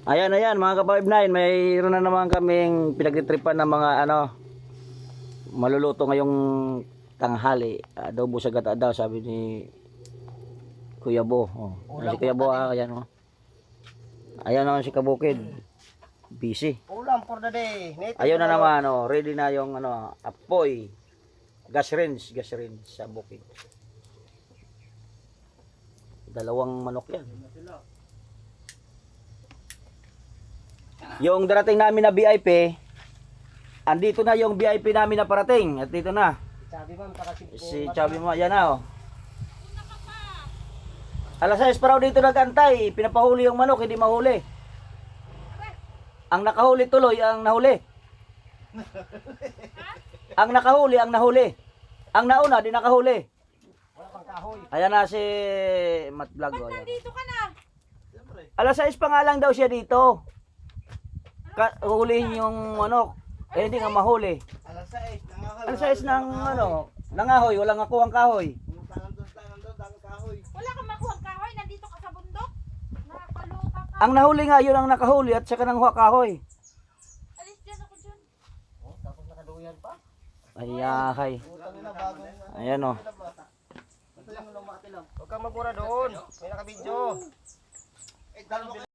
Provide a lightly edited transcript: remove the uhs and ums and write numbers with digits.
Ayan, ayan mga ka-5-9, mayroon na naman kaming pinagtitripan ng mga maluluto ngayong tanghali. Adobo sa gata daw, sabi ni Kuya Bo. Oh. Si Kuya Bo, ayan oh. Ayan naman si Kabukid. Busy. Ulam for the day. Ayun na naman oh, ready na yung apoy. Gas range sa bukid. Dalawang manok yan. Yung darating namin na VIP, andito na yung VIP namin na parating. At dito na. Si Chabi mo, yan na oh. Alas 6 pa raw dito nagantay. Pinapahuli yung manok, hindi mahuli. Ang nakahuli tuloy, ang nahuli. Ang nakahuli, ang nahuli. Ang nauna, di nakahuli. Ayan na si Matt Vlog. Ba't nandito ka na? Alas 6 pa nga lang daw siya dito. Hulihin yung manok. Eh hindi nga mahuli. Alas 6 ng nangahoy, walang nakuhang kahoy. Wala kang makuha kahoy, nandito ka sa bundok. Nakakaloka ka. Ang nahuli nga yun ang nakahuli at saka nang huwag kahoy. Alis dyan ako dyan. Tapos nakaduyan pa. Ayahay. Ayan o. Huwag kang magmura doon. May nakabidyo.